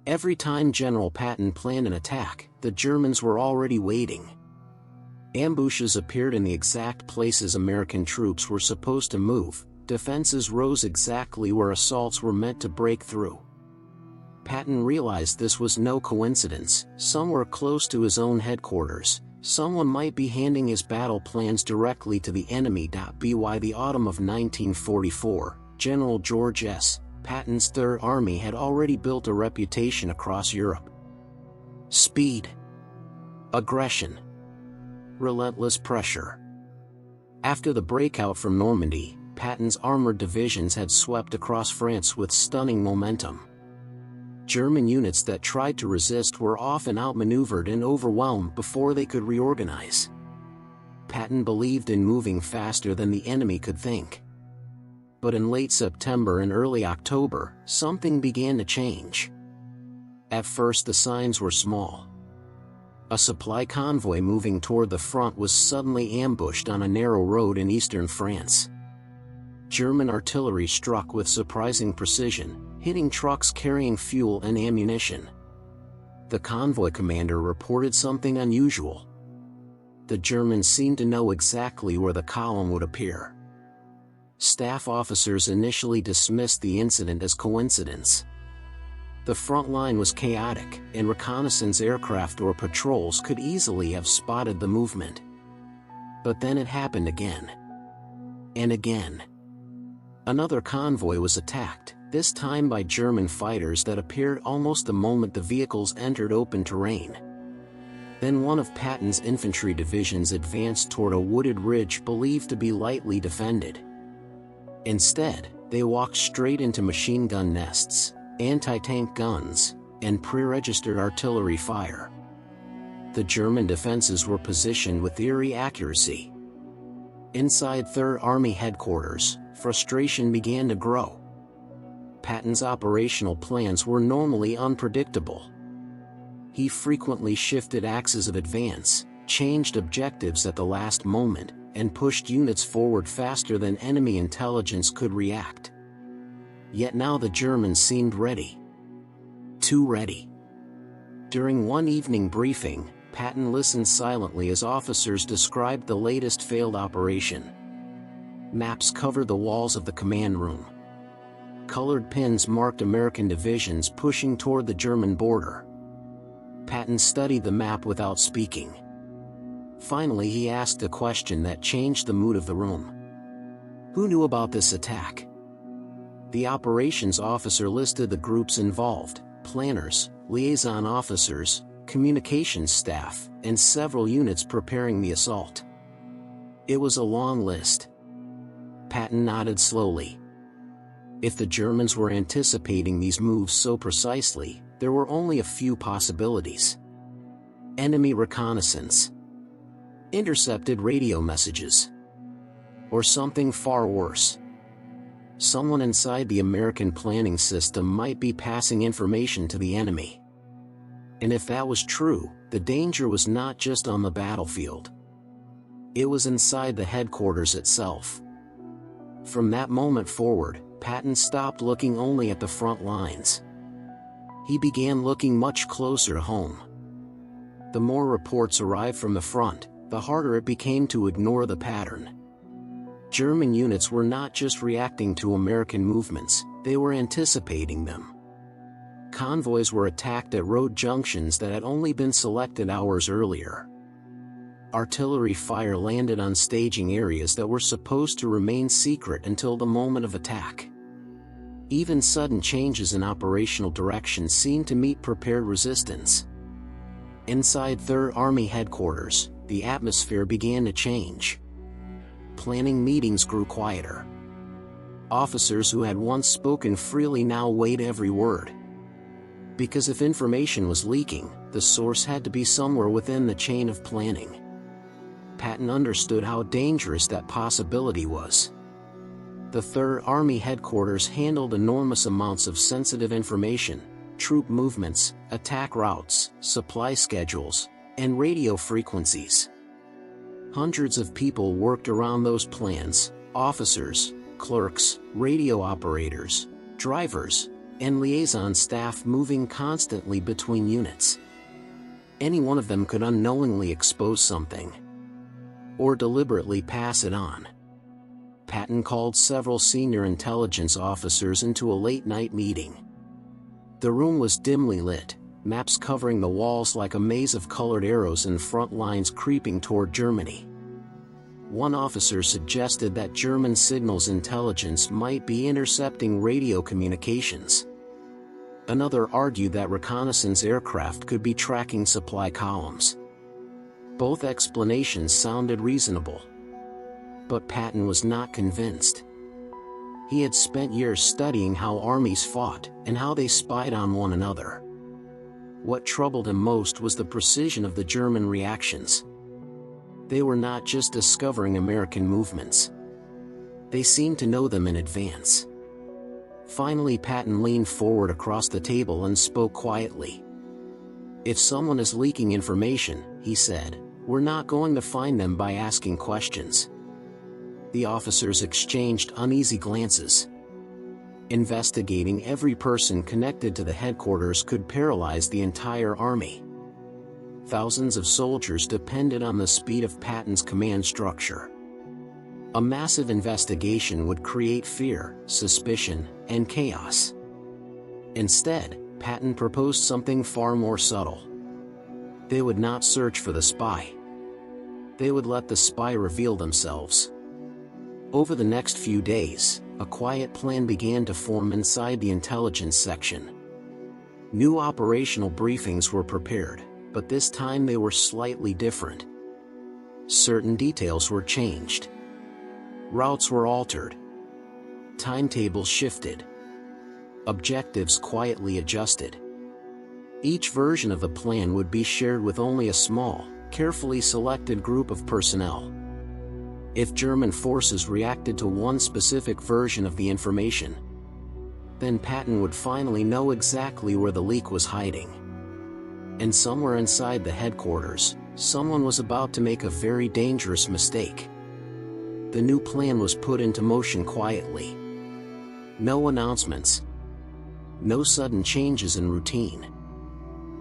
Every time General Patton planned an attack, the Germans were already waiting. Ambushes appeared in the exact places American troops were supposed to move, defenses rose exactly where assaults were meant to break through. Patton realized this was no coincidence. Somewhere close to his own headquarters, someone might be handing his battle plans directly to the enemy. By the autumn of 1944, General George S. Patton's Third Army had already built a reputation across Europe. Speed, aggression, relentless pressure. After the breakout from Normandy, Patton's armored divisions had swept across France with stunning momentum. German units that tried to resist were often outmaneuvered and overwhelmed before they could reorganize. Patton believed in moving faster than the enemy could think. But in late September and early October, something began to change. At first the signs were small. A supply convoy moving toward the front was suddenly ambushed on a narrow road in eastern France. German artillery struck with surprising precision, hitting trucks carrying fuel and ammunition. The convoy commander reported something unusual. The Germans seemed to know exactly where the column would appear. Staff officers initially dismissed the incident as coincidence. The front line was chaotic, and reconnaissance aircraft or patrols could easily have spotted the movement. But then it happened again. And again. Another convoy was attacked, this time by German fighters that appeared almost the moment the vehicles entered open terrain. Then one of Patton's infantry divisions advanced toward a wooded ridge believed to be lightly defended. Instead, they walked straight into machine gun nests, anti-tank guns, and pre-registered artillery fire. The German defenses were positioned with eerie accuracy. Inside Third Army headquarters, frustration began to grow. Patton's operational plans were normally unpredictable. He frequently shifted axes of advance, changed objectives at the last moment, and pushed units forward faster than enemy intelligence could react. Yet now the Germans seemed ready. Too ready. During one evening briefing, Patton listened silently as officers described the latest failed operation. Maps covered the walls of the command room. Colored pins marked American divisions pushing toward the German border. Patton studied the map without speaking. Finally he asked a question that changed the mood of the room. Who knew about this attack? The operations officer listed the groups involved: planners, liaison officers, communications staff, and several units preparing the assault. It was a long list. Patton nodded slowly. If the Germans were anticipating these moves so precisely, there were only a few possibilities. Enemy reconnaissance, intercepted radio messages, or something far worse. Someone inside the American planning system might be passing information to the enemy. And if that was true, the danger was not just on the battlefield. It was inside the headquarters itself. From that moment forward, Patton stopped looking only at the front lines. He began looking much closer to home. The more reports arrived from the front, the harder it became to ignore the pattern. German units were not just reacting to American movements, they were anticipating them. Convoys were attacked at road junctions that had only been selected hours earlier. Artillery fire landed on staging areas that were supposed to remain secret until the moment of attack. Even sudden changes in operational direction seemed to meet prepared resistance. Inside Third Army headquarters, the atmosphere began to change. Planning meetings grew quieter. Officers who had once spoken freely now weighed every word. Because if information was leaking, the source had to be somewhere within the chain of planning. Patton understood how dangerous that possibility was. The Third Army headquarters handled enormous amounts of sensitive information: troop movements, attack routes, supply schedules, and radio frequencies. Hundreds of people worked around those plans: officers, clerks, radio operators, drivers, and liaison staff moving constantly between units. Any one of them could unknowingly expose something, or deliberately pass it on. Patton called several senior intelligence officers into a late-night meeting. The room was dimly lit, maps covering the walls like a maze of colored arrows and front lines creeping toward Germany. One officer suggested that German signals intelligence might be intercepting radio communications. Another argued that reconnaissance aircraft could be tracking supply columns. Both explanations sounded reasonable. But Patton was not convinced. He had spent years studying how armies fought and how they spied on one another. What troubled him most was the precision of the German reactions. They were not just discovering American movements. They seemed to know them in advance. Finally, Patton leaned forward across the table and spoke quietly. "If someone is leaking information," he said, "we're not going to find them by asking questions." The officers exchanged uneasy glances. Investigating every person connected to the headquarters could paralyze the entire army. Thousands of soldiers depended on the speed of Patton's command structure. A massive investigation would create fear, suspicion, and chaos. Instead, Patton proposed something far more subtle. They would not search for the spy. They would let the spy reveal themselves. Over the next few days, a quiet plan began to form inside the intelligence section. New operational briefings were prepared, but this time they were slightly different. Certain details were changed. Routes were altered. Timetables shifted. Objectives quietly adjusted. Each version of the plan would be shared with only a small, carefully selected group of personnel. If German forces reacted to one specific version of the information, then Patton would finally know exactly where the leak was hiding. And somewhere inside the headquarters, someone was about to make a very dangerous mistake. The new plan was put into motion quietly. No announcements. No sudden changes in routine.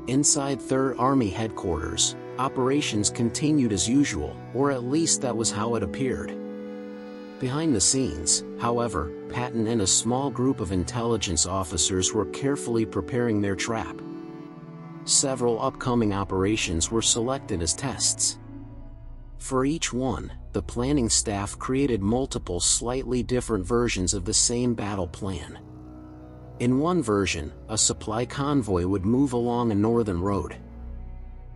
Inside 3rd Army headquarters, operations continued as usual, or at least that was how it appeared. Behind the scenes, however, Patton and a small group of intelligence officers were carefully preparing their trap. Several upcoming operations were selected as tests. For each one, the planning staff created multiple slightly different versions of the same battle plan. In one version, a supply convoy would move along a northern road.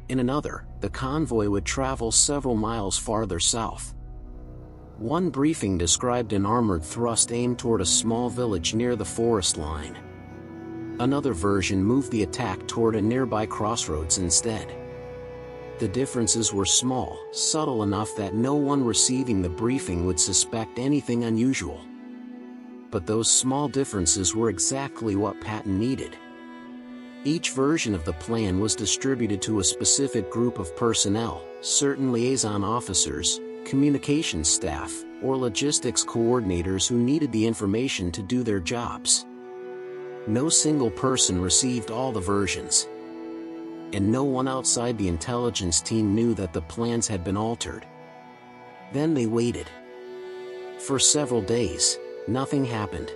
In another, the convoy would travel several miles farther south. One briefing described an armored thrust aimed toward a small village near the forest line. Another version moved the attack toward a nearby crossroads instead. The differences were small, subtle enough that no one receiving the briefing would suspect anything unusual. But those small differences were exactly what Patton needed. Each version of the plan was distributed to a specific group of personnel, certain liaison officers, communications staff, or logistics coordinators who needed the information to do their jobs. No single person received all the versions. And no one outside the intelligence team knew that the plans had been altered. Then they waited. For several days, nothing happened.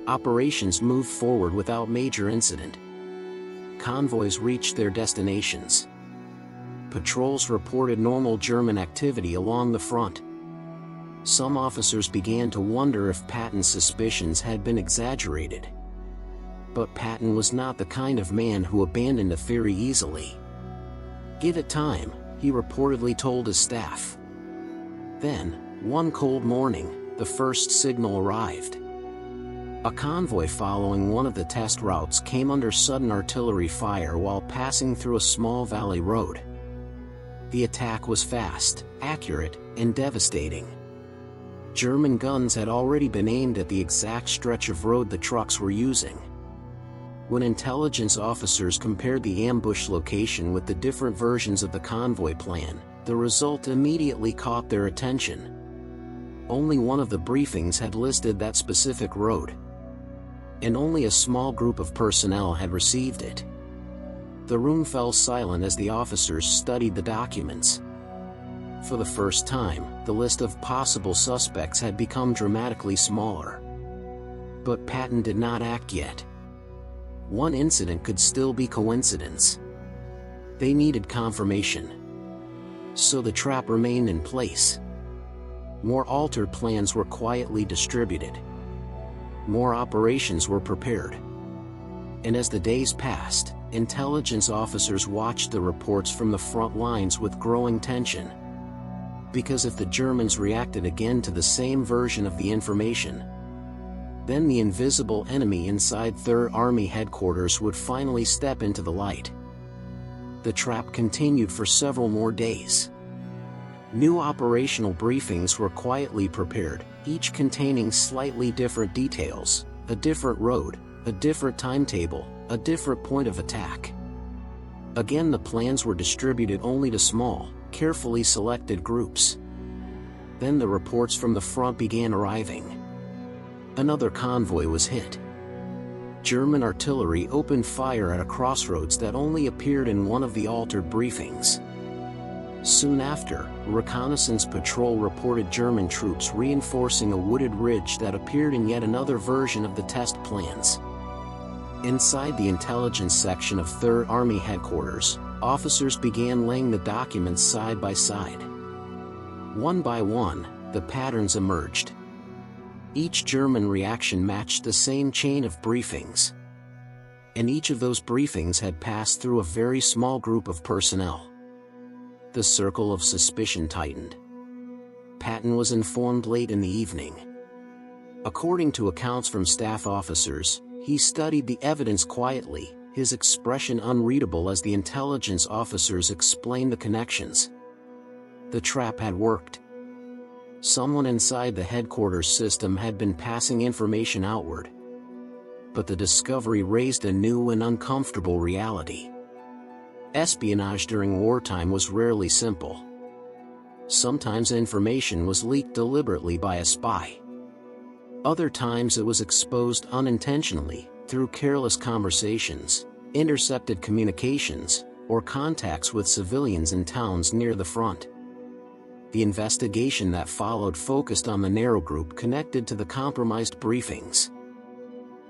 Operations moved forward without major incident. Convoys reached their destinations. Patrols reported normal German activity along the front. Some officers began to wonder if Patton's suspicions had been exaggerated. But Patton was not the kind of man who abandoned a theory easily. "Give it time," he reportedly told his staff. Then, one cold morning, the first signal arrived. A convoy following one of the test routes came under sudden artillery fire while passing through a small valley road. The attack was fast, accurate, and devastating. German guns had already been aimed at the exact stretch of road the trucks were using. When intelligence officers compared the ambush location with the different versions of the convoy plan, the result immediately caught their attention. Only one of the briefings had listed that specific road. and only a small group of personnel had received it. The room fell silent as the officers studied the documents. For the first time, the list of possible suspects had become dramatically smaller. But Patton did not act yet. One incident could still be coincidence. They needed confirmation. So the trap remained in place. More altered plans were quietly distributed. More operations were prepared. And as the days passed, intelligence officers watched the reports from the front lines with growing tension. Because if the Germans reacted again to the same version of the information, then the invisible enemy inside Third Army headquarters would finally step into the light. The trap continued for several more days. New operational briefings were quietly prepared, each containing slightly different details, a different road, a different timetable, a different point of attack. Again, the plans were distributed only to small, carefully selected groups. Then the reports from the front began arriving. Another convoy was hit. German artillery opened fire at a crossroads that only appeared in one of the altered briefings. Soon after, a reconnaissance patrol reported German troops reinforcing a wooded ridge that appeared in yet another version of the test plans. Inside the intelligence section of Third Army headquarters, officers began laying the documents side by side. One by one, the patterns emerged. Each German reaction matched the same chain of briefings. And each of those briefings had passed through a very small group of personnel. The circle of suspicion tightened. Patton was informed late in the evening. According to accounts from staff officers, he studied the evidence quietly, his expression unreadable as the intelligence officers explained the connections. The trap had worked. Someone inside the headquarters system had been passing information outward. But the discovery raised a new and uncomfortable reality. Espionage during wartime was rarely simple. Sometimes information was leaked deliberately by a spy. Other times it was exposed unintentionally, through careless conversations, intercepted communications, or contacts with civilians in towns near the front. The investigation that followed focused on the narrow group connected to the compromised briefings.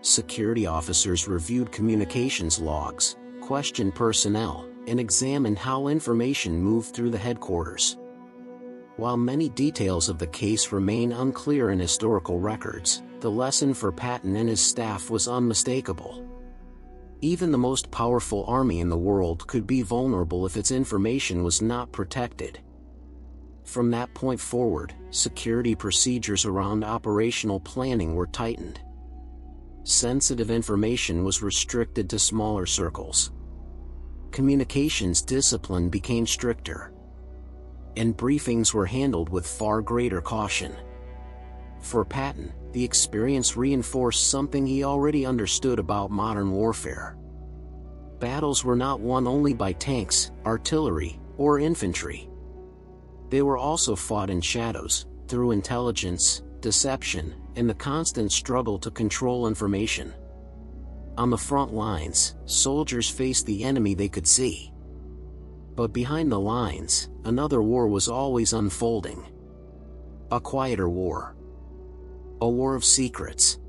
Security officers reviewed communications logs, questioned personnel, and examined how information moved through the headquarters. While many details of the case remain unclear in historical records, the lesson for Patton and his staff was unmistakable. Even the most powerful army in the world could be vulnerable if its information was not protected. From that point forward, security procedures around operational planning were tightened. Sensitive information was restricted to smaller circles. Communications discipline became stricter. And briefings were handled with far greater caution. For Patton, the experience reinforced something he already understood about modern warfare. Battles were not won only by tanks, artillery, or infantry. They were also fought in shadows, through intelligence, deception, and the constant struggle to control information. On the front lines, soldiers faced the enemy they could see. But behind the lines, another war was always unfolding. A quieter war. A war of secrets.